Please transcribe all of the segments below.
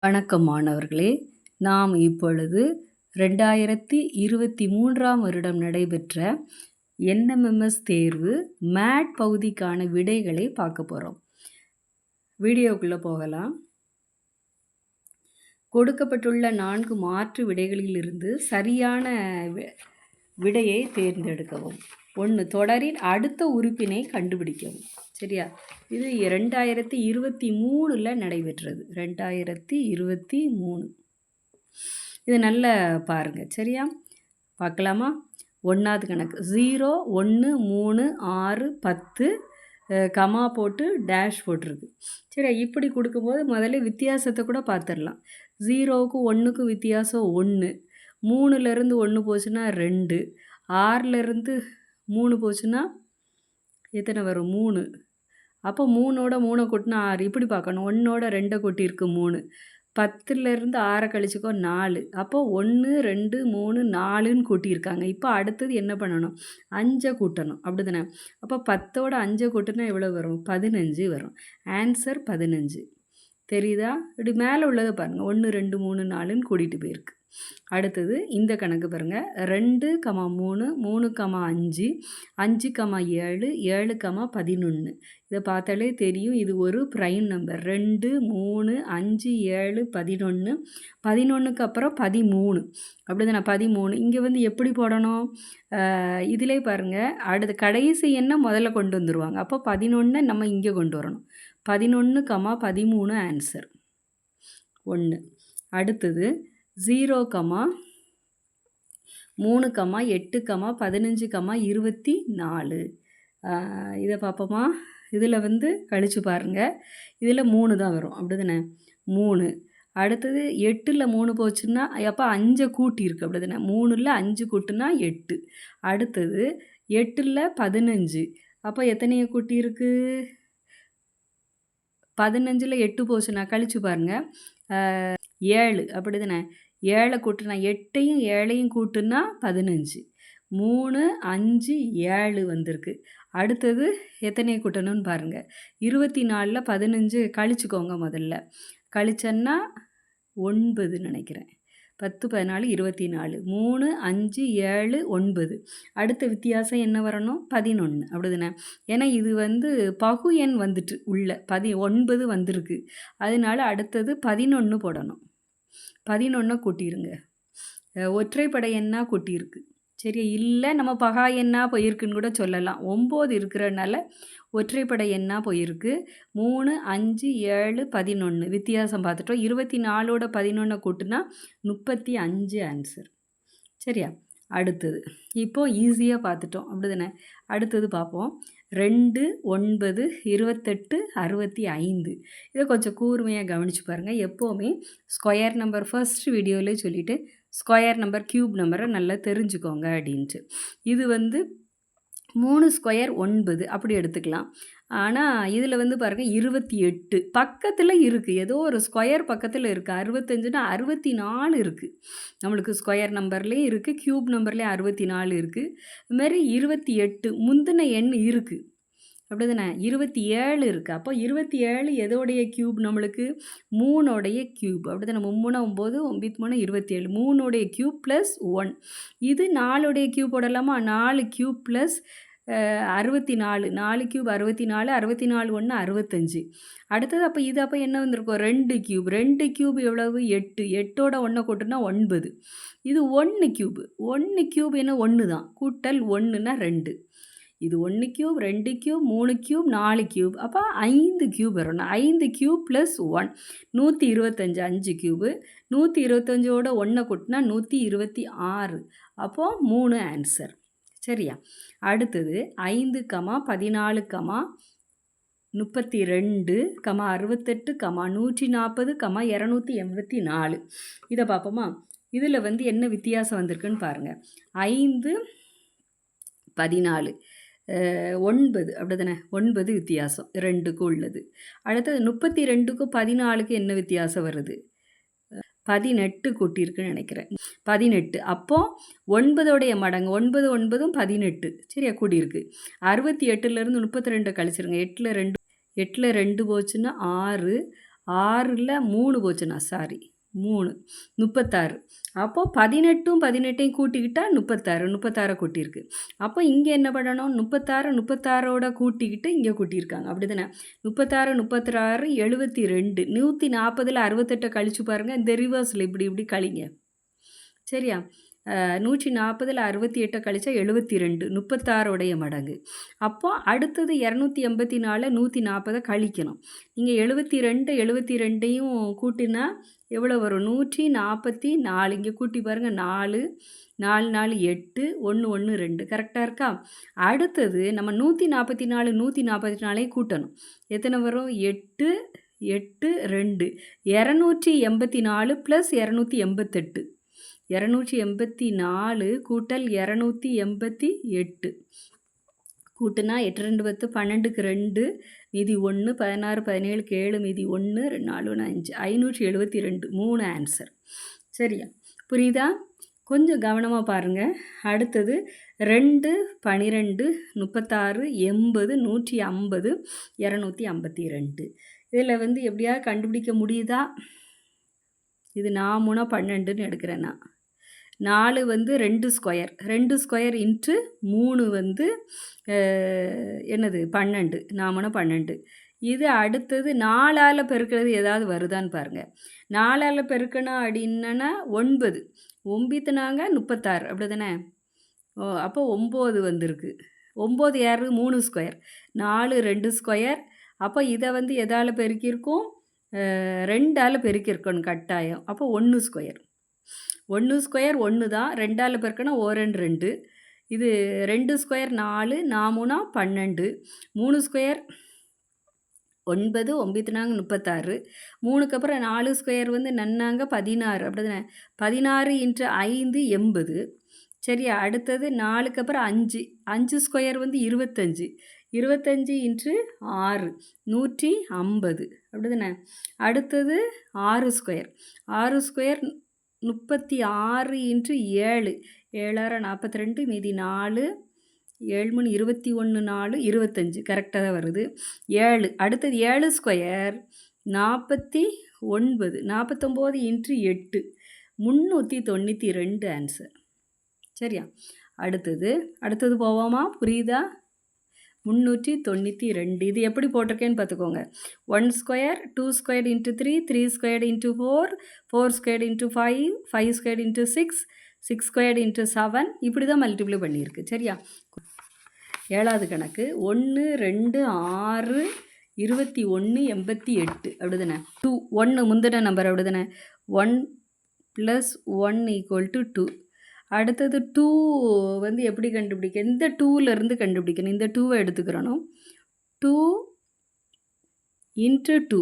வணக்கம் மாணவர்களே, நாம் இப்பொழுது 2023ஆம் வருடம் நடைபெற்ற NMMS தேர்வு மேட் பகுதிக்கான விடைகளை பார்க்க போகிறோம். வீடியோக்குள்ளே போகலாம். கொடுக்கப்பட்டுள்ள 4 மாற்று விடைகளிலிருந்து சரியான விடையை தேர்ந்தெடுக்கவும். 1. தொடரின் அடுத்த உறுப்பினை கண்டுபிடிக்கவும். சரியா? இது 2023ல் நடைபெற்றது. 2023. இது நல்லா பாருங்கள். சரியா? பார்க்கலாமா? 1வது கணக்கு 0 1 3 6 10 கமா போட்டு டேஷ் போட்டிருக்கு. சரி, இப்படி கொடுக்கும்போது முதல்ல வித்தியாசத்தை கூட பார்த்துடலாம். 0க்கு 1க்கு வித்தியாசம் 1, 3லேருந்து 1 போச்சுன்னா 2, 6லேருந்து 3 போச்சுன்னா எத்தனை வரும்? 3. அப்போ 3ஓட 3 கூட்டினா 6. இப்படி பார்க்கணும். 1ஓட 2 கூட்டியிருக்கு 3. 10லேருந்து 6 கழிச்சுக்கோ 4. அப்போ 1 2 3 4ன்னு கூட்டியிருக்காங்க. இப்போ அடுத்தது என்ன பண்ணணும்? 5 கூட்டணும். அப்படி தானே? அப்போ 10ஓட 5 கூட்டினா எவ்வளோ வரும்? 15 வரும். ஆன்சர் 15. தெரியுதா? இப்படி மேலே உள்ளதை பாருங்கள். 1 2 3 4ன்னு கூட்டிகிட்டு போயிருக்கு. அடுத்தது இந்த கணக்கு பாருங்கள். 2, 3 3, 5 5, 7 7, 11. இதை பார்த்தாலே தெரியும் இது ஒரு ப்ரைம் நம்பர். 2 3 5 7 11. 11க்கு அப்புறம் 13. அப்படி தானே? 13. இங்கே வந்து எப்படி போடணும்? இதிலே பாருங்கள். அடுத்து கடைசி எண்ணை முதல்ல கொண்டு வந்துடுவாங்க. அப்போ 11 நம்ம இங்கே கொண்டு வரணும். 11, 13 ஆன்சர் 1. அடுத்தது 0, 3, 8, 15, 24. இதை பார்ப்போமா? இதில் வந்து கழித்து பாருங்கள். இதில் 3 தான் வரும். அப்படி தானே? 3. அடுத்தது 8ல் 3 போச்சுன்னா அப்போ 5 கூட்டியிருக்கு. அப்படி தானே? 3ல் 5 கூட்டுனா 8. அடுத்தது 8ல் 15. அப்போ எத்தனையை கூட்டியிருக்கு? 15ல் 8 போச்சுன்னா கழித்து பாருங்கள். 7. அப்படி தானே? 7 கூட்டுனா 8ஐயும் 7ஐயும் கூட்டுனா 15. 3 5 7 வந்திருக்கு. அடுத்தது எத்தனையை கூட்டணும்னு பாருங்கள். 24ல் 15 கழிச்சுக்கோங்க. முதல்ல கழிச்சன்னா 9 நினைக்கிறேன். 10 14 24. 3 5 7 9. அடுத்த வித்தியாசம் என்ன வரணும்? 11. அப்படி தானே? ஏன்னா இது வந்து பகு எண் வந்துட்டு உள்ள 9 வந்திருக்கு. அதனால அடுத்தது 11 போடணும். 11 கூட்டிடுங்க. ஒற்றைப்படை எண்ணா கூட்டியிருக்கு. சரி, இல்லை நம்ம பகா எண்ணா போயிருக்குன்னு கூட சொல்லலாம். 9 இருக்கிறனால ஒற்றைப்படை எண்ணா போயிருக்கு. 3 5 7 11 வித்தியாசம் பார்த்துட்டோம். 24ஓட 11 கூட்டுனா 35 ஆன்சர். சரியா? அடுத்தது இப்போது ஈஸியாக பார்த்துட்டோம். அப்படி தானே? அடுத்தது பார்ப்போம். 2 9 28 65. இதை கொஞ்சம் கூர்மையாக கவனித்து பாருங்கள். எப்போவுமே ஸ்கொயர் நம்பர் ஃபர்ஸ்ட் வீடியோவிலே சொல்லிவிட்டு ஸ்கொயர் நம்பர் க்யூப் நம்பரை நல்லா தெரிஞ்சுக்கோங்க அப்படின்ட்டு. இது வந்து 3 ஸ்கொயர் 9 அப்படி எடுத்துக்கலாம். ஆனால் இதில் வந்து பாருங்கள் 28 பக்கத்தில் இருக்குது. ஏதோ ஒரு ஸ்கொயர் பக்கத்தில் இருக்குது. 65னா 64 இருக்குது. நம்மளுக்கு ஸ்கொயர் நம்பர்லேயும் இருக்குது, க்யூப் நம்பர்லேயும் 64 இருக்குது. இதுமாரி 28 முந்தின எண் இருக்குது. அப்படி தானே? 27 இருக்குது. அப்போ 27 எதோடைய க்யூப்? நம்மளுக்கு 3ஓடைய க்யூப். அப்படி தானே? 3 9 9 27. 3ஓடைய க்யூப் ப்ளஸ் 1. இது 4ஓடைய க்யூப் போடலாமா? 4 க்யூப் ப்ளஸ் 64. 4 க்யூப் 64. 64 1 65. அடுத்தது அப்போ இது அப்போ என்ன வந்திருக்கும்? 2 க்யூப். 2 க்யூப் எவ்வளவு? 8. 8ஓட 1 கூட்டுனா 9. இது 1 க்யூப். 1 க்யூப் என்ன? 1 தான். கூட்டல் 1னா 2. இது 1 க்யூப் 2 க்யூப் 3 க்யூப் 4 க்யூப். அப்போ 5 க்யூப் வரணும். 5 க்யூப் ப்ளஸ் 1 125. 5 க்யூபு 125ஓட 1 கூட்டினா 126. அப்போது 3 ஆன்சர். சரியா? அடுத்தது 5, 14, 32, 68, 140, 284. இதை பார்ப்போமா? இதில் வந்து என்ன வித்தியாசம் வந்திருக்குன்னு பாருங்கள். 5 14 9 அப்படி தானே? 9 வித்தியாசம் 2க்கு உள்ளது. அடுத்தது 32க்கும் 14க்கும் என்ன வித்தியாசம் வருது? 18 கூட்டியிருக்குன்னு நினைக்கிறேன். 18. அப்போது 9ஓடைய மடங்கு 9 9ம் 18. சரியா? கூடியிருக்கு. 68லேருந்து 32 கழிச்சிருங்க. 8ல் 2 போச்சுன்னா 6. 6ல் 3 போச்சுண்ணா, சாரி 3 36. அப்போ 18ம் 18யும் கூட்டிக்கிட்டா 36 கூட்டியிருக்கு. அப்போ இங்கே என்ன பண்ணணும், 36ஓட கூட்டிக்கிட்டு இங்கே கூட்டியிருக்காங்க, அப்படி தானே? 36 36 72. 140ல் 68 கழிச்சு பாருங்கள், இந்த ரிவர்ஸில் இப்படி இப்படி கழிங்க. சரியா? 140ல் 68 கழிச்சா 72, 36 மடங்கு. அப்போ அடுத்தது 284 140 கழிக்கணும். நீங்கள் 72யும் கூட்டினா எவ்வளோ வரும்? 144. இங்கே கூட்டி பாருங்கள், 4 4 4 8 1 1 2. கரெக்டாக இருக்கா? அடுத்தது நம்ம 144 144 கூட்டணும். எத்தனை வரும்? 8 8 2 284 + 288. 284 கூட்டல் 288 கூட்டுனா 8 2 10 12க்கு 2 மீதி 1 16 17க்கு 7 மீதி 1 4 5 572 3 ஆன்சர். சரியா? புரியுதா? கொஞ்சம் கவனமாக பாருங்கள். அடுத்தது 2 12 36 80 150 252. இதில் வந்து எப்படியாவது கண்டுபிடிக்க முடியுதா? இது 4 12ன்னு எடுக்கிறேன்னா, 4 வந்து 2 ஸ்கொயர், 2 ஸ்கொயர் இன்ட்டு 3 வந்து என்னது 12, 4 12. இது அடுத்தது 4ஆல் பெருக்கிறது ஏதாவது வருதான்னு பாருங்கள். 4ஆல் பெருக்கணும் அப்படின்னா 9 9 36, அப்படி தானே? அப்போ 9 வந்திருக்கு. 9 யார்? 3 ஸ்கொயர், 4 2 ஸ்கொயர். அப்போ இதை வந்து எதால் பெருக்கியிருக்கோம்? 2ஆல் பெருக்கியிருக்கணும் கட்டாயம். அப்போ 1 ஸ்கொயர். 1 ஸ்கொயர் 1 தான், 2ஆல் பெருக்கினா 1 2 2. இது 2 ஸ்கொயர் 4 4 12, 3 ஸ்கொயர் 9 9 36, 3க்கு அப்புறம் 4 ஸ்கொயர் வந்து 16, அப்படி தானே? 16 × 5 80. சரியா? அடுத்தது 4க்கு அப்புறம் 5 5 ஸ்கொயர் வந்து 25 25 × 6 150, அப்படி தானே? அடுத்தது 6 ஸ்கொயர் 6 ஸ்கொயர் 36 × 7 7 42 மீதி 4 7 3 21 4 25. கரெக்டாக தான் வருது. 7. அடுத்தது 7 ஸ்கொயர் 49 49 × 8 392 ஆன்சர். சரியா? அடுத்தது போவோமா? புரியுதா? 392. இது எப்படி போட்டிருக்கேன்னு பார்த்துக்கோங்க. 1 square 2 square × 3 3 square × 4 4 square × 5 5 square × 6 6 square × 7. இப்படி தான் மல்டிப்ளை பண்ணியிருக்கு. சரியா? 7வது கணக்கு 1 2 6 21 88, அப்படி தானே? 2 1 முந்தின நம்பர், அப்படி தானே? 1 + 1 = 2. அடுத்தது 2 வந்து எப்படி கண்டுபிடிக்க? இந்த 2லேருந்து கண்டுபிடிக்கணும். இந்த 2வை எடுத்துக்கிறணும். 2 × 2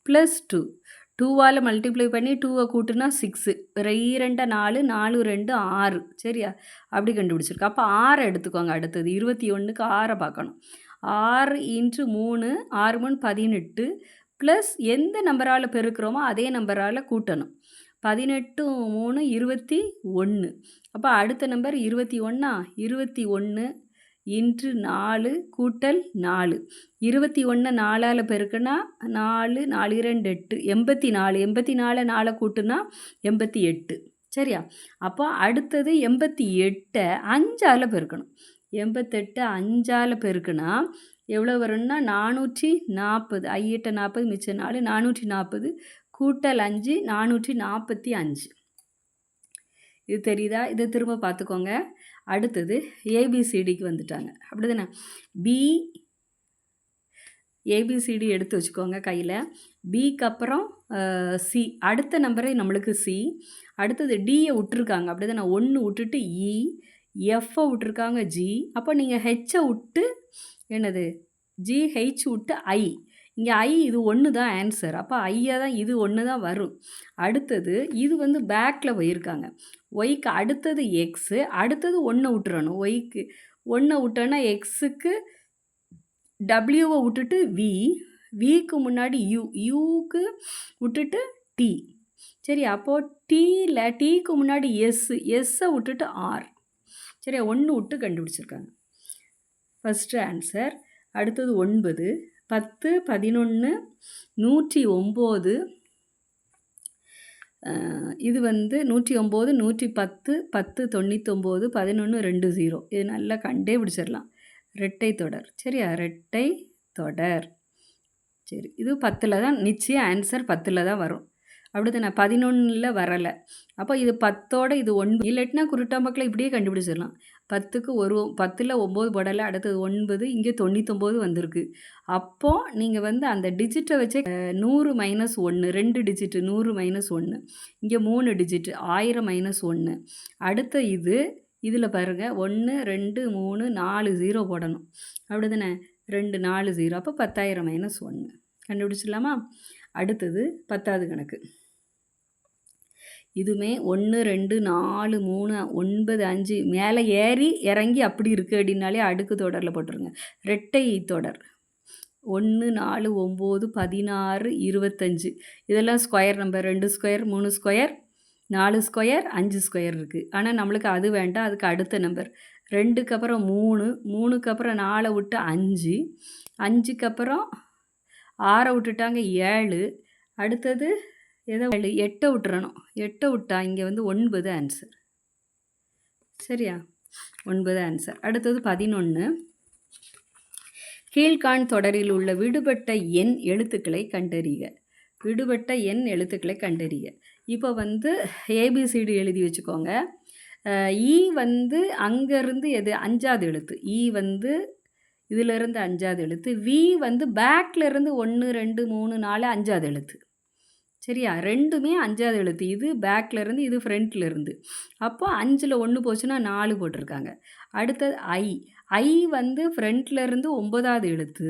+ 2 2ஆல் மல்டிப்ளை பண்ணி 2வை கூட்டுனா 6 2 4 4 2 6. சரியா? அப்படி கண்டுபிடிச்சிருக்கு. அப்போ 6 எடுத்துக்கோங்க. அடுத்தது 21க்கு 6 பார்க்கணும். 6 × 3 6 3 18 ப்ளஸ் எந்த நம்பரால் பெருக்கிறோமோ அதே நம்பரால் கூட்டணும். 18 3 21. அப்போ அடுத்த நம்பர் 21 21 × 4 கூட்டல் 4 21 4ஆல் பெருக்குனா 4 4 2 8 84 84 4 கூட்டுனா 88. சரியா? அப்போ அடுத்தது 88 5ஆல் பெருக்கணும். 88 5ஆல் பெருக்குனா எவ்வளோ வரும்னா 440. 8 40 மிச்சம் 4 440 கூட்டல் 5 445. இது தெரியுதா? இதை திரும்ப பார்த்துக்கோங்க. அடுத்தது ஏபிசிடிக்கு வந்துட்டாங்க, அப்படி தானே? ஏபிசிடி எடுத்து வச்சுக்கோங்க கையில். பிக்கு அப்புறம் சி, அடுத்த நம்பரே நம்மளுக்கு சி. அடுத்தது டியை விட்டுருக்காங்க, அப்படி தானே? 1 விட்டுட்டு இ, எஃப்பை விட்டுருக்காங்க ஜி. அப்போ நீங்கள் ஹெச்சை விட்டு என்னது ஜிஹெச் விட்டு ஐ. இங்கே ஐ இது 1 தான் ஆன்சர். அப்போ ஐயா தான், இது 1 தான் வரும். அடுத்தது இது வந்து பேக்கில் போயிருக்காங்க. ஒய்க்கு அடுத்தது எக்ஸு, அடுத்தது 1 விட்டுறணும். ஒய்க்கு 1 விட்டோன்னா எக்ஸுக்கு டபிள்யூவை விட்டுட்டு வி, விக்கு முன்னாடி யூ, யூக்கு விட்டுட்டு டி. சரி, அப்போது டீக்கு முன்னாடி எஸ்ஸு, எஸ்ஸை விட்டுட்டு ஆர். சரியா? 1 விட்டு கண்டுபிடிச்சிருக்காங்க. First answer. அடுத்தது 9 10, 11, 109, இது வந்து 109, 110, 10, 99, 11, 20. இது நல்லா கண்டே பிடிச்சிடலாம். ரெட்டை தொடர். சரியா? ரெட்டை தொடர். சரி, இது 10ல் தான் நிச்சயம் ஆன்சர் 10ல் தான் வரும். அப்படிதானே? 11ல் வரலை. அப்போ இது 10ஓட இது 9 இல்லாட்டினா குருட்டாம்பக்கில் இப்படியே கண்டுபிடிச்சிடலாம். 10க்கு 10ல் 9 போடலை, அடுத்தது 9, இங்கே 99 வந்திருக்கு. அப்போது நீங்கள் வந்து அந்த டிஜிட்டை வச்சே 100 - 1, 2 டிஜிட்டு 100 - 1, இங்கே 3 டிஜிட்டு 1000 - 1. அடுத்த இதில் பாருங்கள் 1, 2, 3, 4 0 போடணும். அப்படிதானே? 2, 4 0. அப்போ 10,000 - 1 கண்டுபிடிச்சிடலாமா? அடுத்தது 10வது கணக்கு. இதுவுமே 1, 2, 4, 3, 9, 5 மேலே ஏறி இறங்கி அப்படி இருக்குது அப்படின்னாலே அடுக்கு தொடரில் போட்டுருங்க. ரெட்டை தொடர். 1, 4, 9, 16, 25. இதெல்லாம் square number. 2 square, 3 square, 4 square, 5 square இருக்குது. ஆனால் நம்மளுக்கு அது வேண்டாம். அதுக்கு அடுத்த நம்பர் 2க்கு அப்புறம் 3, 3க்கு அப்புறம் 4 விட்டு 5, 5க்கு அப்புறம் 6 விட்டுட்டாங்க 7. அடுத்தது ஏதோ 8 விட்டுறணும். 8 விட்டா இங்கே வந்து 9 ஆன்சர். சரியா? 9 ஆன்சர். அடுத்தது 11. கீழ்காண் தொடரில் உள்ள விடுபட்ட எண் எழுத்துக்களை கண்டறிக. விடுபட்ட எண் எழுத்துக்களை கண்டறிக. இப்போ வந்து ஏபிசிடி எழுதி வச்சுக்கோங்க. ஈ வந்து அங்கேருந்து எது 5வது எழுத்து. ஈ வந்து இதிலிருந்து 5வது எழுத்து. வி வந்து பேக்லேருந்து 1, 2, 3, 4 5வது எழுத்து. சரியா? ரெண்டுமே 5வது எழுத்து. இது பேக்லேருந்து, இது ஃப்ரண்ட்லேருந்து. அப்போ 5ல் 1 போச்சுன்னா 4 போட்டிருக்காங்க. அடுத்தது ஐ. ஐ வந்து ஃப்ரண்ட்லேருந்து 9வது எழுத்து.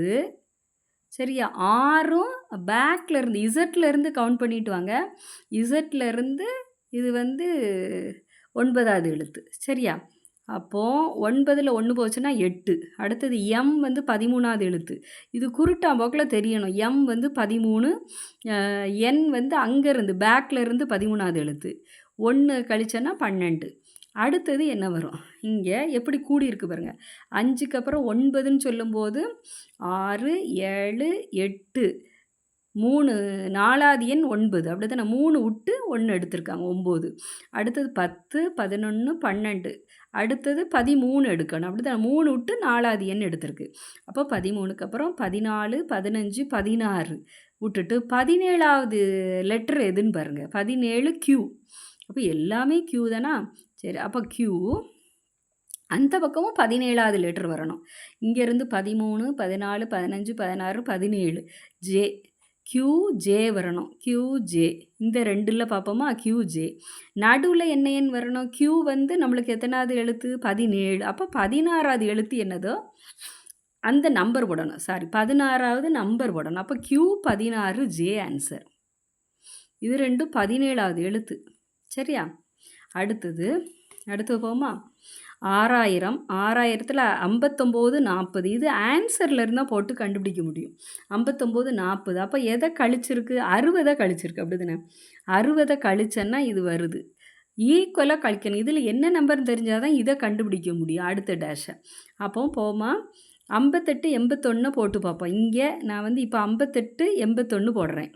சரியா? 6ம் பேக்லேருந்து இசட்லேருந்து கவுண்ட் பண்ணிட்டு வாங்க. இசட்லேருந்து இது வந்து 9வது எழுத்து. சரியா? அப்போது 9ல் 1 போச்சுன்னா 8. அடுத்தது எம் வந்து 13வது எழுத்து. இது குருட்டாம்போக்கில் தெரியணும். எம் வந்து 13, என் வந்து அங்கேருந்து பேக்லேருந்து 13வது எழுத்து. 1 கழிச்சேன்னா 12. அடுத்தது என்ன வரும்? இங்கே எப்படி கூடியிருக்கு பாருங்கள். 5க்கு அப்புறம் 9ன்னு சொல்லும்போது 6, 7, 8, 3, 4வது எண் 9. அப்படி தானே? 3 விட்டு 1 எடுத்திருக்காங்க, 9. அடுத்தது 10, 11, 12. அடுத்தது 13 எடுக்கணும். அப்படி தான் 3 விட்டு 4வது எண் எடுத்திருக்கு. அப்போ 13க்கு அப்புறம் 14, 15, 16 விட்டுட்டு 17வது லெட்டர் எதுன்னு பாருங்கள். 17 Q. அப்போ எல்லாமே Q தானா? சரி, அப்போ Q. அந்த பக்கமும் 17வது லெட்டர் வரணும். இங்கேருந்து 13, 14, 15, 16, 17 ஜே. QJ வரணும். QJ. இந்த 2ல் பார்ப்போமா? QJ. நடுவில் என்ன எண் வரணும்? Q வந்து நம்மளுக்கு எத்தனாவது எழுத்து? 17. அப்போ 16வது எழுத்து என்னதோ அந்த நம்பர் போடணும். 16வது நம்பர் போடணும். அப்போ Q16J ஆன்சர். இது ரெண்டும் 17வது எழுத்து. சரியா? அடுத்தது போமா? 6000. 6000ல் 59, 40. இது ஆன்சரில் இருந்தால் போட்டு கண்டுபிடிக்க முடியும். 59, 40. அப்போ எதை கழிச்சிருக்கு? 60 கழிச்சிருக்கு. அப்படி தானே? 60 கழிச்சேன்னா இது வருது. ஈக்குவலாக கழிக்கணும். இதில் என்ன நம்பர்னு தெரிஞ்சால் தான் இதை கண்டுபிடிக்க முடியும் அடுத்த டேஷை. அப்போ போமா 58, 81 போட்டு பார்ப்போம். இங்கே நான் வந்து இப்போ 58, 81 போடுறேன்.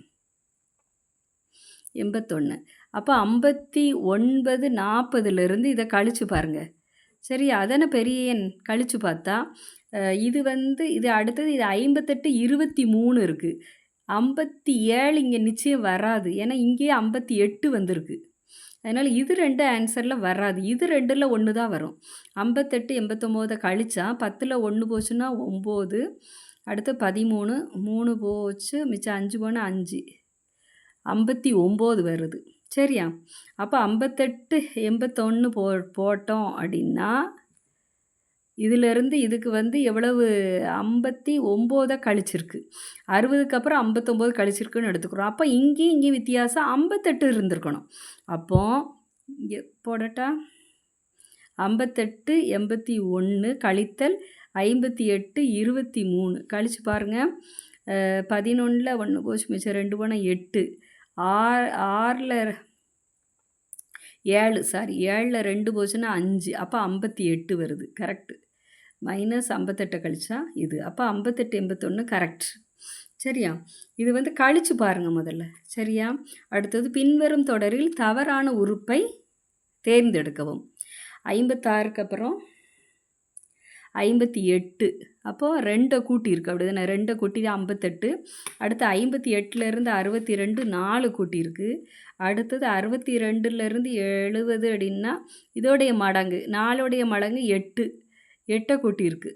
81. அப்போ 59, 40லேருந்து இதை கழிச்சு பாருங்கள். சரி, அதனை பெரிய எண் கழித்து பார்த்தா இது வந்து இது அடுத்தது இது 58, 23 இருக்குது. 57 இங்கே நிச்சயம் வராது. ஏன்னா இங்கேயே 58 வந்திருக்கு. அதனால் இது 2 ஆன்சரில் வராது. இது 2ல் 1 தான் வரும். 58, 89 கழிச்சா 10ல் 1 போச்சுன்னா 9. அடுத்து 13, 3 போச்சு, மிச்சம் 5 போனால் 5, 59 வருது. சரியா? அப்போ 58, 81 போட்டோம் அப்படின்னா இதிலேருந்து இதுக்கு வந்து எவ்வளவு? 59 கழிச்சிருக்கு. 60க்கு அப்புறம் 59 கழிச்சிருக்குன்னு எடுத்துக்கிறோம். அப்போ இங்கேயும் வித்தியாசம் 58 இருந்திருக்கணும். அப்போ இங்கே போடட்டா? 58, 81 கழித்தல் 58, 23 கழிச்சு பாருங்கள். 11ல் 1 போச்சு, மிச்சம் 2 போனால் 8. 6ல் 7, 7ல் 2 போச்சுன்னா 5. அப்போ 58 வருது. கரெக்டு. -58 கழிச்சா இது. அப்போ 58, 81 கரெக்ட். சரியா? இது வந்து கழிச்சு பாருங்க முதல்ல. சரியா? அடுத்தது பின்வரும் தொடரில் தவறான உறுப்பை தேர்ந்தெடுக்கவும். 56க்கு அப்புறம் 58. அப்போது 2 கூட்டியிருக்கு அப்படி தானே? 2 கூட்டி 58. அடுத்து 58லேருந்து 62 4 கூட்டியிருக்கு. அடுத்தது 62லேருந்து 70 அப்படின்னா இதோடைய மடங்கு 4உடைய மடங்கு 8. 8 கூட்டியிருக்கு.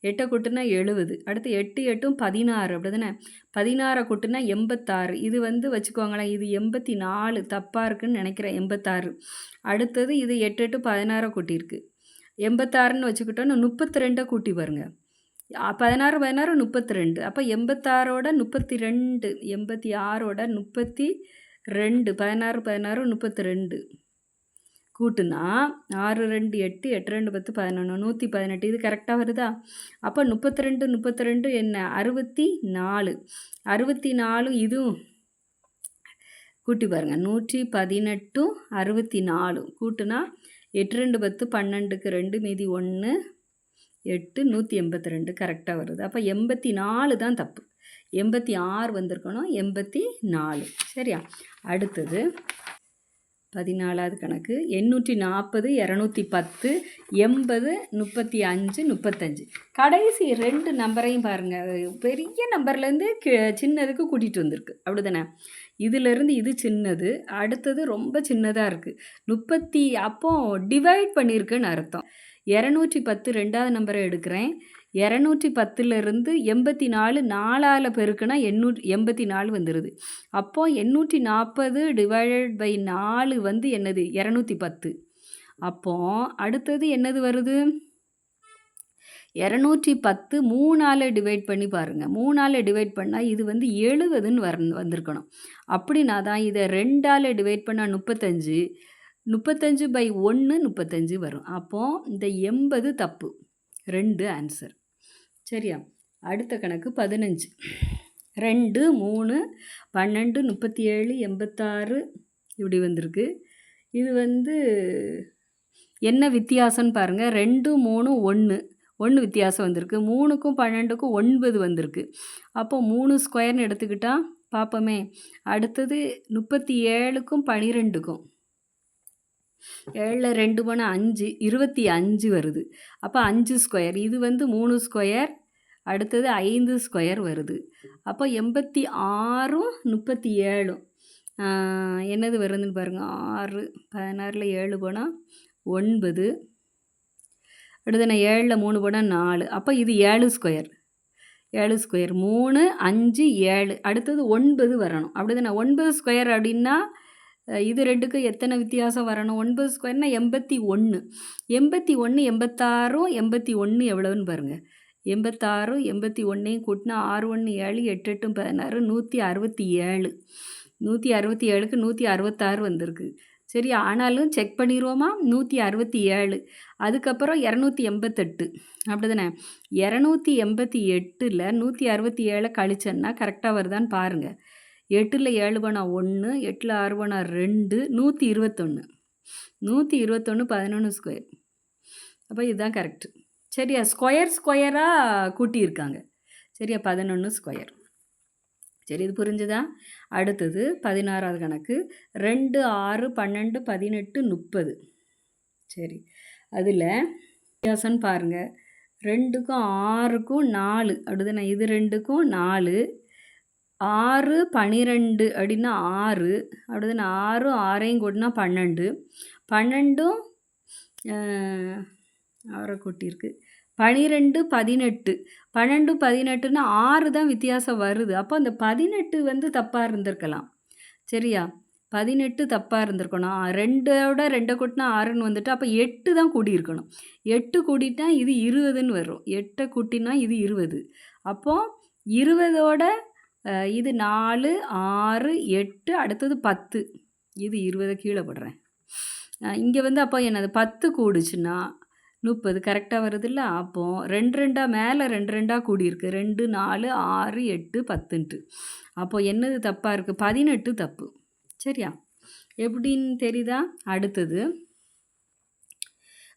8 கூட்டுனா 70. அடுத்து 8 8ம் 16 அப்படி தானே? 16 கூட்டுனா 86. இது வந்து வச்சுக்கோங்களேன், இது 84 தப்பாக இருக்குன்னு நினைக்கிறேன். 86. அடுத்தது இது 8 8 16 கூட்டியிருக்கு. 86ன்னு வச்சுக்கிட்டோன்னா 32 கூட்டி பாருங்க. 16 16 32. அப்போ 86ஓட 32 86ஓட 32 16 16 32 கூட்டுனா 6 2 8 8 2 10 11 118. இது கரெக்டாக வருதா? அப்போ 32 32 என்ன 64. 64 இதுவும் கூட்டி பாருங்கள். 118 64 கூட்டுனா 8 2 10 12க்கு 2 மீதி 1 8 182 கரெக்டாக வருது. அப்போ 84 தான் தப்பு. 86 வந்திருக்கணும். 84. சரியா? அடுத்தது 14வது கணக்கு 840 210 80 35 35. கடைசி 2 நம்பரையும் பாருங்கள். பெரிய நம்பர்லேருந்து சின்னதுக்கு கூட்டிகிட்டு வந்திருக்கு அப்படி தானே? இதிலேருந்து இது சின்னது, அடுத்தது ரொம்ப சின்னதாக இருக்குது. அப்போது டிவைட் பண்ணியிருக்குன்னு அர்த்தம். 210 2வது நம்பரை எடுக்கிறேன். 210லேருந்து 84 4ஆல் பெருக்குனா 84 வந்துடுது. அப்போது 840 டிவைடட் பை 4 வந்து என்னது? 210. அப்போது அடுத்தது என்னது வருது? 210 3ஆல் டிவைட் பண்ணி பாருங்கள். 3ஆல் டிவைட் பண்ணால் இது வந்து 70ன்னு வந்திருக்கணும். அப்படின்னா தான் இதை 2ஆல் டிவைட் பண்ணால் 35. 35 பை 1 35 வரும். அப்போது இந்த 80 தப்பு. 2 ஆன்சர். சரியா? அடுத்த கணக்கு 15. 2 3 12 37 86 இப்படி வந்திருக்கு. இது வந்து என்ன வித்தியாசம்னு பாருங்கள். 2 3 1 வித்தியாசம் வந்திருக்கு. 3க்கும் 12க்கும் 9 வந்திருக்கு. அப்போ 3 ஸ்கொயர்னு எடுத்துக்கிட்டால் பார்ப்போமே. அடுத்தது 37க்கும் 12க்கும் 7ல் 2 போனால் 5 25 வருது. அப்போ 5 ஸ்கொயர். இது வந்து 3 ஸ்கொயர். அடுத்தது 5 ஸ்கொயர் வருது. அப்போ 86ம் 37ம் என்னது வருதுன்னு பாருங்கள். 6 16ல் 7 போனால் 9. அடுத்து நான் 7ல் 3 போனால் 4. அப்போ இது 7 ஸ்கொயர். 7 ஸ்கொயர் 3 5 7. அடுத்தது 9 வரணும். அப்படி தானே? 9 ஸ்கொயர் அப்படின்னா இது 2க்கு எத்தனை வித்தியாசம் வரணும்? 9 ஸ்கொயர்னால் 81. 81 86ம் 81 எவ்வளோன்னு பாருங்கள். 86 81 கூட்டினா 6 1 7 8 8 16 167. 167க்கு 166 வந்திருக்கு. சரி, ஆனாலும் செக் பண்ணிடுவோமா? 167. அதுக்கப்புறம் 288 அப்படி தானே? 288ல் 167 கழிச்சேன்னா கரெக்டாக வருதான்னு பாருங்கள். 8ல் 7 போனால் 1 8ல் 6 போனால் 2 121. 121 11 ஸ்கொயர். அப்போ இதுதான் கரெக்டு. சரியா? ஸ்கொயராக கூட்டியிருக்காங்க. சரியா? 11 ஸ்கொயர். சரி, இது புரிஞ்சுதா? அடுத்தது 16வது கணக்கு 2 6 12 18 30. சரி, அதில் வித்தியாசம்னு பாருங்கள். 2க்கும் 6க்கும் 4 அப்படிதானே? இது 2க்கும் 4. 6 12 அப்படின்னா 6 அப்படிதானே? 6 6ஐயும் கூட்டினா 12. 12ம் 6 கூட்டியிருக்கு. 12 18. 12 18ன்னா 6 தான் வித்தியாசம் வருது. அப்போ அந்த 18 வந்து தப்பாக இருந்திருக்கலாம். சரியா? 18 தப்பாக இருந்திருக்கணும். 2ஓட 2 கூட்டினா 6ன்னு வந்துட்டு அப்போ 8 தான் கூட்டியிருக்கணும். 8 கூட்டினா இது 20ன்னு வரும். 8 கூட்டினா இது 20. அப்போது 20ஓட இது 4 6 8 அடுத்தது 10. இது 20 கீழே போடுறேன். இங்கே வந்து அப்போ என்னது 10 கூடுச்சுன்னா 30 கரெக்டாக வருதுல்ல? அப்போது 2 2ஆக மேலே 2 2ஆக கூடியிருக்கு. 2 4 6 8 10ன்ட்டு. அப்போது என்னது தப்பாக இருக்குது? 18 தப்பு. சரியா? எப்படின்னு தெரியுதா? அடுத்தது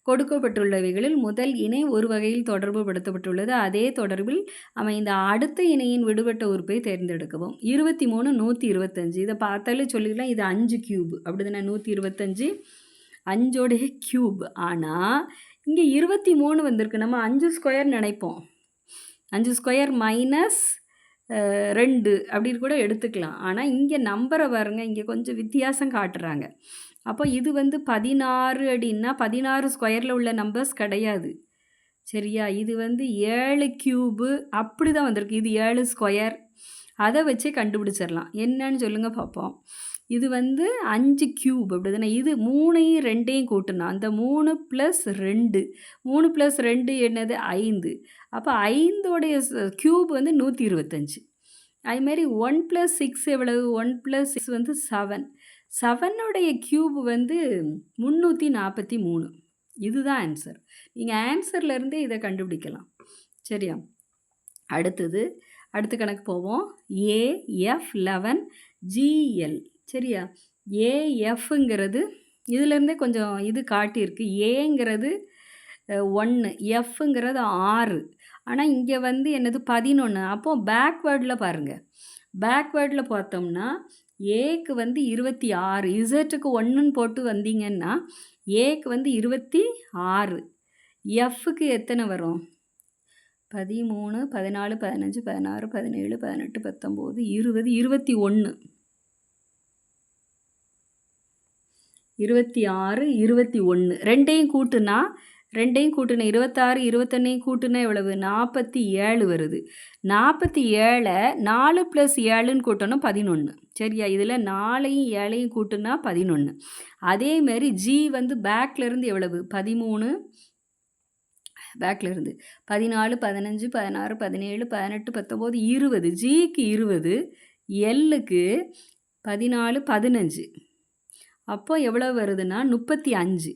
கொடுக்கப்பட்டுள்ளவைகளில் முதல் இணை ஒரு வகையில் தொடர்பு படுத்தப்பட்டுள்ளது. அதே தொடர்பில் அமைந்த அடுத்த இணையின் விடுபட்ட உறுப்பை தேர்ந்தெடுக்கவும். 23 125 இதை பார்த்தாலே சொல்லிடலாம், இது 5 கியூப் அப்படிதானே. 125 5ஓடைய கியூப். ஆனால் இங்கே 23 வந்திருக்கு. நம்ம 5 ஸ்கொயர் நினைப்போம். 5 ஸ்கொயர் மைனஸ் 2 அப்படின்னு கூட எடுத்துக்கலாம். ஆனால் இங்கே நம்பரை பாருங்க, இங்கே கொஞ்சம் வித்தியாசம் காட்டுறாங்க. அப்போ இது 16 அப்படின்னா 16 ஸ்கொயரில் உள்ள நம்பர்ஸ் கிடையாது. சரியா? இது 7 கியூபு அப்படி தான் வந்திருக்கு. இது 7 ஸ்கொயர். அதை வச்சே கண்டுபிடிச்சிடலாம். என்னன்னு சொல்லுங்கள் பார்ப்போம். இது 5 கியூப் அப்படி தானே. இது 3ஐயும் 2ஐயும் கூட்டணும். அந்த 3 + 2 3 + 2 என்னது 5. அப்போ 5ஓடைய கியூப் 125. அதுமாரி 1 + 6 எவ்வளவு? 1 + 6 7. 7ஓடைய கியூப் 343. இதுதான் ஆன்சர். நீங்கள் ஆன்சர்லேருந்தே இதை கண்டுபிடிக்கலாம். சரியா? அடுத்த கணக்கு போவோம். AF11 GL. சரியா? AFங்கிறது இதிலேருந்தே கொஞ்சம் இது காட்டியிருக்கு. ஏங்கிறது 1, எஃப்ங்கிறது 6. ஆனால் இங்கே என்னது 11. அப்போது பேக்வேர்டில் பாருங்கள். பேக்வேர்டில் பார்த்தோம்னா ஏக்கு 26, இசட்டுக்கு 1ன்னு போட்டு வந்தீங்கன்னா ஏக்கு 26, எஃப்க்கு எத்தனை வரும்? 13 14 15 16 17 18 19 20 21 26 21 ரெண்டையும் கூட்டுனா 26 21 கூட்டுனா எவ்வளவு? 47 வருது. 47 4 + 7ன்னு கூட்டணும் 11. சரியா? இதில் 4ஐயும் 7ஐயும் கூட்டுனா 11. அதேமாரி ஜி பேக்லேருந்து எவ்வளவு? 13 பேக்லேருந்து 14 15 16 17 18 19 20. ஜிக்கு 20, எல்லுக்கு 14 15. அப்போ எவ்வளோ வருதுன்னா 35.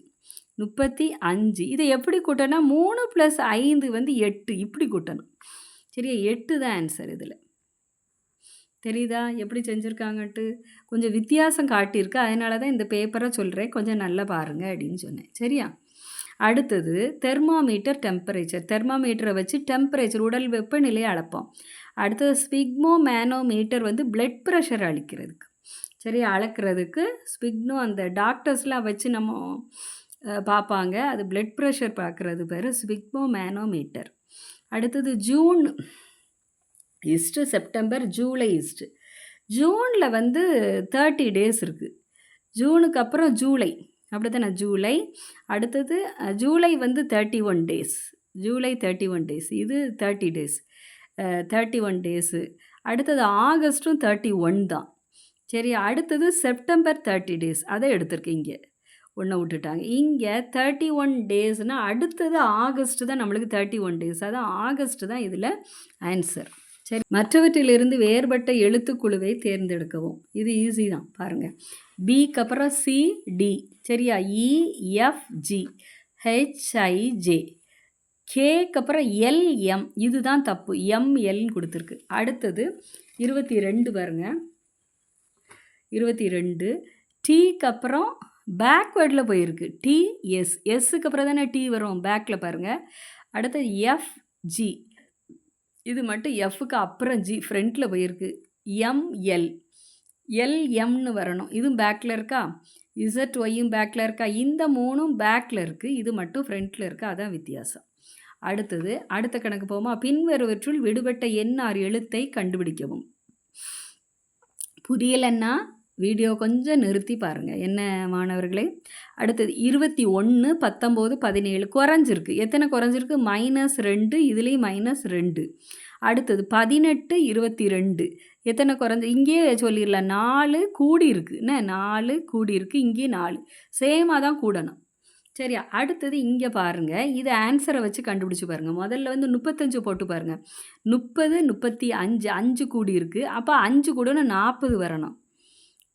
இதை எப்படி கூட்டனா 3 + 5 8 இப்படி கூட்டணும். சரியா? 8 தான் ஆன்சர். இதில் தெரியுதா எப்படி செஞ்சுருக்காங்கன்ட்டு? கொஞ்சம் வித்தியாசம் காட்டியிருக்கு. அதனால தான் இந்த பேப்பரை சொல்கிறேன், கொஞ்சம் நல்லா பாருங்கள் அப்படின்னு சொன்னேன். சரியா? அடுத்தது தெர்மாமீட்டர் டெம்பரேச்சர். தெர்மாமீட்டரை வச்சு டெம்பரேச்சர் உடல் வெப்பநிலையை அளப்போம். அடுத்தது ஸ்பிக்மோ மேனோமீட்டர் பிளட் ப்ரெஷர் அளிக்கிறதுக்கு. சரியா? அளக்கிறதுக்கு ஸ்பிக்னோ அந்த டாக்டர்ஸ்லாம் வச்சு நம்ம பார்ப்பாங்க. அது பிளட் ப்ரெஷர் பார்க்குறது பேர் ஸ்பிக்மோ மேனோமீட்டர். அடுத்தது ஜூன் ஈஸ்ட்டு, செப்டம்பர், ஜூலை ஈஸ்ட்டு. ஜூனில் 30 டேஸ் இருக்குது. ஜூனுக்கு அப்புறம் ஜூலை அப்படி தானே. ஜூலை அடுத்தது ஜூலை 31 டேஸ். ஜூலை 31 டேஸ். இது 30 டேஸ் 31 டேஸு. அடுத்தது ஆகஸ்ட்டும் 31 தான். சரி, அடுத்தது செப்டம்பர் 30 டேஸ். அதை எடுத்திருக்கீங்க, ஒன்றை விட்டுட்டாங்க. இங்கே 31 டேஸ்னால் அடுத்தது ஆகஸ்ட்டு தான் நம்மளுக்கு 31 டேஸ். அதான் ஆகஸ்ட்டு தான் இதில் ஆன்சர். சரி, மற்றவற்றிலிருந்து வேறுபட்ட எழுத்துக்குழுவை தேர்ந்தெடுக்கவும். இது ஈஸி தான் பாருங்கள். பிக்கு அப்புறம் சி டி. சரியா? இஎஃப்ஜி ஹெச்ஐஜே. கேக்கு அப்புறம் எல்எம். இதுதான் தப்பு, எம்எல்னு கொடுத்துருக்கு. அடுத்தது 22 பாருங்கள். 22 டீக்கு அப்புறம் பேக்வேர்டில் போயிருக்கு. டிஎஸ். எஸ்ஸுக்கு அப்புறம் தானே டி வரும் பேக்கில் பாருங்கள். அடுத்தது எஃப்ஜி. இது மட்டும் எஃப்க்கு அப்புறம் ஜி ஃப்ரண்ட்டில் போயிருக்கு. எம்எல். எல்எம்னு வரணும். இதுவும் பேக்கில் இருக்கா. இசட் ஒய்யும் பேக்கில் இருக்கா. இந்த 3ம் பேக்கில் இருக்குது, இது மட்டும் ஃப்ரண்ட்டில் இருக்கா. அதான் வித்தியாசம். அடுத்தது அடுத்த கணக்கு போமா. பின்வருவற்றுள் விடுபட்ட எண்ணார் எழுத்தை கண்டுபிடிக்கவும். புரியலைன்னா வீடியோ கொஞ்சம் நிறுத்தி பாருங்கள். என்ன மாணவர்களே? அடுத்தது 21 19 17 குறைஞ்சிருக்கு. எத்தனை குறைஞ்சிருக்கு? -2. இதுலேயும் -2. அடுத்தது 18 22. எத்தனை குறைஞ்சி? இங்கேயே சொல்லிடலாம், 4 கூடி இருக்குது. என்ன 4 கூடி இருக்குது. இங்கேயே 4 சேமாக தான் கூடணும். சரியா? அடுத்தது இங்கே பாருங்கள். இது ஆன்சரை வச்சு கண்டுபிடிச்சி பாருங்கள். முதல்ல 35 போட்டு பாருங்கள். 30 35 5 கூடி இருக்குது. அப்போ 5 கூடன்னு 40 வரணும்.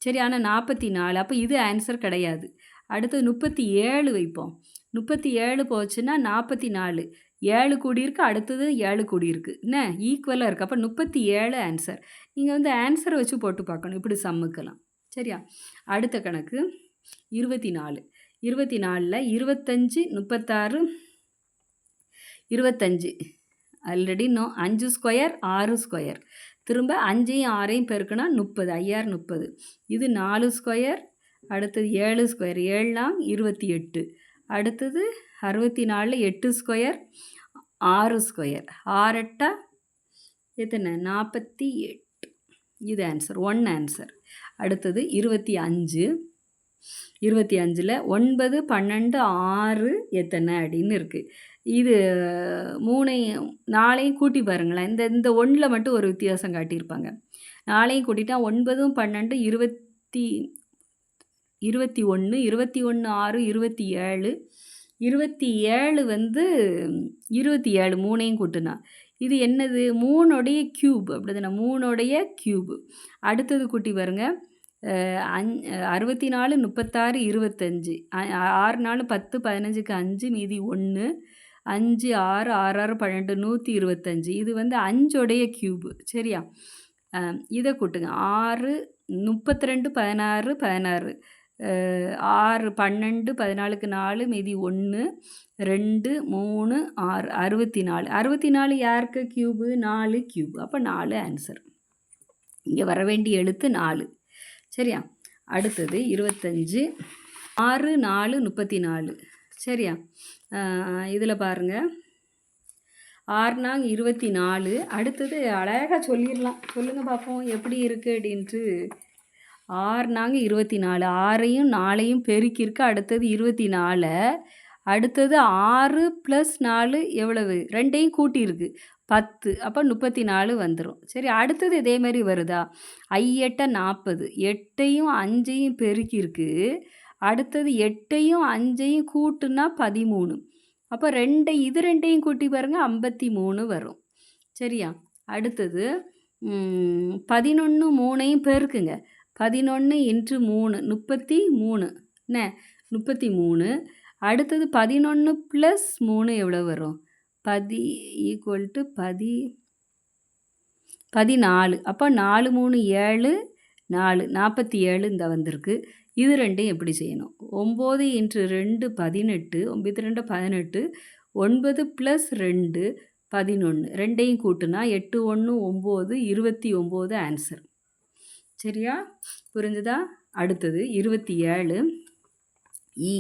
சரி, ஆனால் 44. அப்போ இது ஆன்சர் கிடையாது. அடுத்தது 37 வைப்போம். 37 போச்சுன்னா 44. 7 கூடி இருக்குது. அடுத்தது 7 கூடி இருக்குது. என்ன ஈக்குவலாக இருக்குது. அப்போ 37 ஆன்சர். நீங்கள் ஆன்சரை வச்சு போட்டு பார்க்கணும். இப்படி சம்முக்கலாம். சரியா? அடுத்த கணக்கு 24. 24ல் 25 36 25 ஆல்ரெடி இன்னும் 5 ஸ்கொயர் 6 ஸ்கொயர் திரும்ப 5ஐயும் 6ஐயும் பெருக்குனா 30 5 30. இது 4 ஸ்கொயர், அடுத்தது 7 ஸ்கொயர் 7 28, அடுத்தது 64 8 ஸ்கொயர் 6 ஸ்கொயர் 6 8 எத்தனை 48. இது ஆன்சர் 1 ஆன்சர். அடுத்தது 25 25ல் 9 12 6 எத்தனை அப்படின்னு இருக்குது. இது 3ஐயும் 4ஐயும் கூட்டி பாருங்களேன். இந்த 1ல் மட்டும் ஒரு வித்தியாசம் காட்டியிருப்பாங்க. 4ஐயும் கூட்டிட்டா 9 12 21 21 6 27 27 வந்து 27 3ஐயும் கூட்டுனா இது என்னது 3உடைய க்யூப் அப்படிதானே 3உடைய க்யூப். அடுத்தது கூட்டி பாருங்கள் 64 36 25 6 4 10 15க்கு 5 மீதி 1 5 6 6 6 12 125. இது வந்து 5உடைய க்யூபு சரியா. இதை கூட்டுங்க 6 32 16 16 6 12 14க்கு 4 மீதி 1 2 3 6 64 64 யாருக்கு க்யூபு 4 க்யூப். அப்போ 4 ஆன்சர். இங்கே வர வேண்டிய எழுத்து 4 சரியா. அடுத்தது 25 6 4 34 சரியா. இதில் பாருங்கள் 6 நாங்க 24. அடுத்தது அழகாக சொல்லிடலாம். சொல்லுங்கள் பார்ப்போம் எப்படி இருக்குது அப்படின்ட்டு. 6 நாங்க 24 6ஐயும் 4ஐயும் பெருக்கியிருக்கு. அடுத்தது 24. அடுத்தது 6 + 4 எவ்வளவு 2ஐயும் கூட்டியிருக்கு 10. அப்போ 34 வந்துடும் சரி. அடுத்தது இதே மாதிரி வருதா 8 40 8ஐயும் 5ஐயும் பெருக்கியிருக்கு. அடுத்தது 8ஐயும் 5ஐயும் கூட்டுனா 13. அப்போ 2ஐயும் கூட்டி பாருங்கள் 53 வரும் சரியா. அடுத்தது 11 3ஐயும் பெருக்குங்க 11 × 3 33 என்ன 33. அடுத்தது 11 + 3 எவ்வளோ வரும் 10 = 14. அப்போ 4 3 7 4 47 இந்த வந்திருக்கு. இது ரெண்டையும் எப்படி செய்யணும் 9 × 2 18 9 2 18 9 + 2 11 ரெண்டையும் கூட்டுனா 8 1 9 29 ஆன்சர் சரியா. புரிஞ்சுதா. அடுத்தது 27 இ.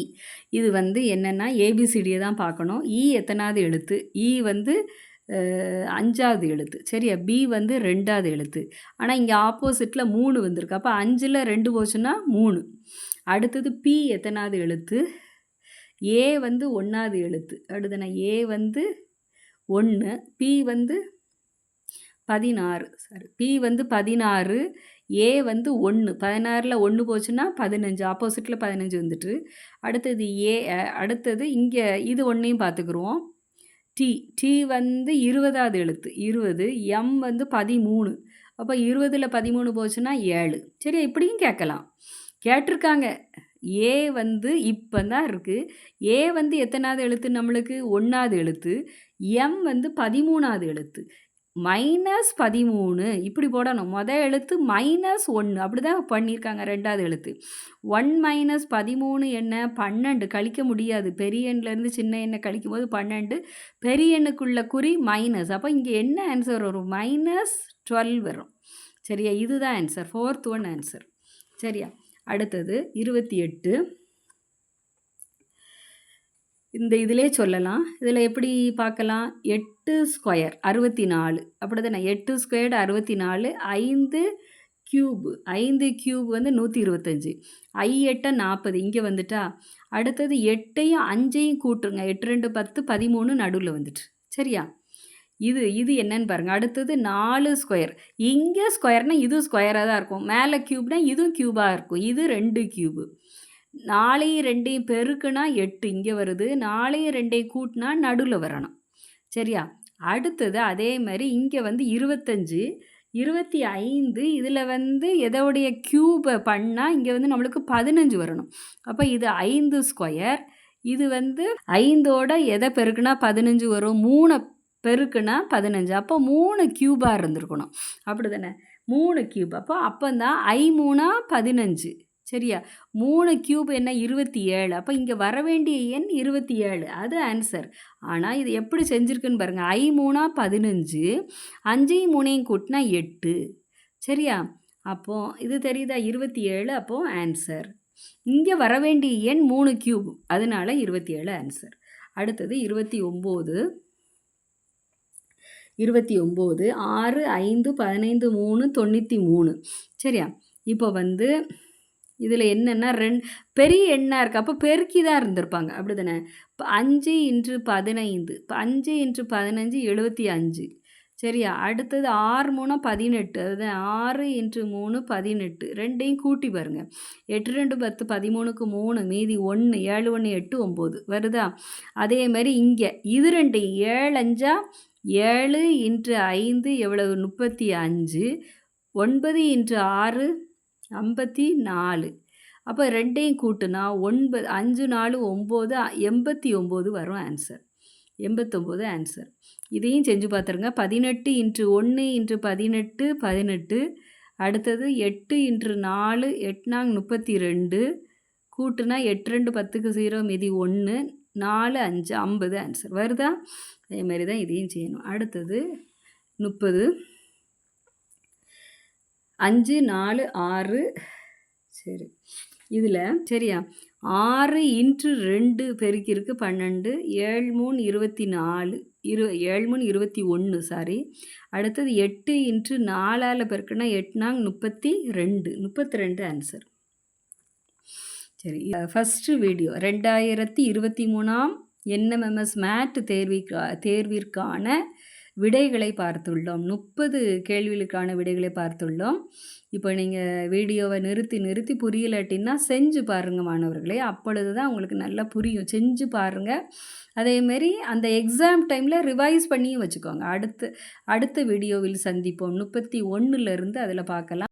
இது வந்து என்னென்னா ஏபிசிடியை தான் பார்க்கணும். இ எத்தனாவது எழுத்து இ வந்து 5வது எழுத்து சரியா. பி வந்து 2வது எழுத்து. ஆனால் இங்கே ஆப்போசிட்டில் 3 வந்திருக்கு. அப்போ 5ல் 2 போச்சுன்னா 3. அடுத்தது பி எத்தனாவது எழுத்து ஏ வந்து 1வது எழுத்து. அடுத்தனா ஏ வந்து 1 பி வந்து 16 சாரி பி வந்து 16 ஏ வந்து 1 16ல் 1 போச்சுன்னா 15 ஆப்போசிட்டில் 15 வந்துட்டு. அடுத்தது ஏ அடுத்தது இங்கே இது ஒன்றையும் பார்த்துக்குருவோம். டி வந்து 20வது எழுத்து 20 எம் வந்து 13. அப்போ 20ல் 13 போச்சுன்னா 7 சரி. இப்படியும் கேட்டிருக்காங்க. ஏ வந்து இப்போ தான் இருக்குது. ஏ வந்து எத்தனாவது எழுத்து நம்மளுக்கு 1வது எழுத்து. எம் வந்து 13வது எழுத்து. -13 இப்படி போடணும். மொதல் எழுத்து -1 அப்படி தான் பண்ணியிருக்காங்க. 2வது எழுத்து 1 - 13 என்ன 12 கழிக்க முடியாது. பெரிய எண்ணிலேருந்து சின்ன எண்ணை கழிக்கும் போது 12 பெரிய எண்ணுக்குள்ள குறி மைனஸ். அப்போ இங்கே என்ன ஆன்சர் வரும் -12 வரும் சரியா. இதுதான் ஆன்சர் 4th ஒன் ஆன்சர் சரியா. அடுத்தது 28 இந்த இதிலே சொல்லலாம். இதில் எப்படி பார்க்கலாம் 8 ஸ்கொயர் 64 அப்படி தானே 8 ஸ்கொயர்டு 64 5 க்யூபு 5 க்யூப் வந்து 125 8 40 இங்கே வந்துட்டா. அடுத்தது 8ஐயும் 5ஐயும் கூட்டுருங்க 8 2 10 13 நடுவில் வந்துட்டு சரியா. இது என்னன்னு பாருங்கள். அடுத்தது 4 ஸ்கொயர் இங்கே ஸ்கொயர்னால் இது ஸ்கொயராக தான் இருக்கும். மேலே க்யூப்னால் இதுவும் க்யூபாக இருக்கும். இது 2 க்யூபு. 4ஐயும் 2ஐயும் பெருக்குனா 8 இங்கே வருது. 4ஐயும் 2ஐயும் கூட்டினா நடுவில் வரணும் சரியா. அடுத்தது அதே மாதிரி இங்கே வந்து 25 25 இதில் வந்து எதோடைய க்யூபை பண்ணால் இங்கே வந்து நம்மளுக்கு 15 வரணும். அப்போ இது 5 ஸ்கொயர். இது வந்து 5ஓட எதை பெருக்குனா 15 வரும் 3 பெருக்குனா 15. அப்போ 3 க்யூபாக இருந்திருக்கணும் அப்படி தானே 3 க்யூப். அப்போ தான் I 3 15 சரியா? 3 கியூப் என்ன 27. அப்போ இங்கே வர வேண்டிய எண் 27. அது ஆன்சர். ஆனால் இது எப்படி செஞ்சுருக்குன்னு பாருங்கள். 3 15, 5 3 கூட்டினா 8. சரியா? அப்போது இது தெரியுதா? 27. அப்போது ஆன்சர். இங்கே வர வேண்டிய எண் 3 கியூப், அதனால 27 ஆன்சர். அடுத்தது 29. 6 5 15 3 93. சரியா? இப்போ இதில் என்னென்னா பெரிய எண்ணாக இருக்குது. அப்போ பெருக்கி தான் இருந்திருப்பாங்க, அப்படி தானே? இப்போ 5 × 15, இப்போ 5 × 15 75. சரியா? அடுத்தது 6 3 18, அதுதான் 6 × 3 18. ரெண்டையும் கூட்டி பாருங்கள். 8 2 10, 13க்கு 3, மீதி 1, 7 1 8 9 வருதா? அதே மாதிரி இங்கே இது ரெண்டையும் 7 5 7 × 5 எவ்வளவு? 35. 9 × 6 54. அப்போ ரெண்டையும் கூட்டுனா 9 5 4 9 89 வரும் ஆன்சர். 89 ஆன்சர். இதையும் செஞ்சு பார்த்துருங்க. 18 × 1 × 18 18. அடுத்தது 8 × 4 8 4 32. கூட்டுனா 8 2 10க்கு 0, மீதி 1, 4 5 50 ஆன்சர் வருதா? அதே மாதிரி தான் இதையும் செய்யணும். அடுத்தது 30. 5 4 6. சரி, இதில் சரியா 6 × 2 பெருக்கிருக்கு 12. 7 3 24. 7 3 21. சாரி. அடுத்தது 8 × 4 பெருக்குன்னா 8 4 32. 32 ஆன்சர். சரி, ஃபஸ்ட்டு வீடியோ 2023ஆம் NMMS மேட் தேர்விற்கான விடைகளை பார்த்துள்ளோம். 30 கேள்விகளுக்கான விடைகளை பார்த்துள்ளோம். இப்போ நீங்கள் வீடியோவை நிறுத்தி புரியலாட்டின்னா செஞ்சு பாருங்கள் மாணவர்களே. அப்பொழுது தான் உங்களுக்கு நல்லா புரியும். செஞ்சு பாருங்கள். அதேமாரி அந்த எக்ஸாம் டைமில் ரிவைஸ் பண்ணியும் வச்சுக்கோங்க. அடுத்த வீடியோவில் சந்திப்போம். 31லேருந்து அதில் பார்க்கலாம்.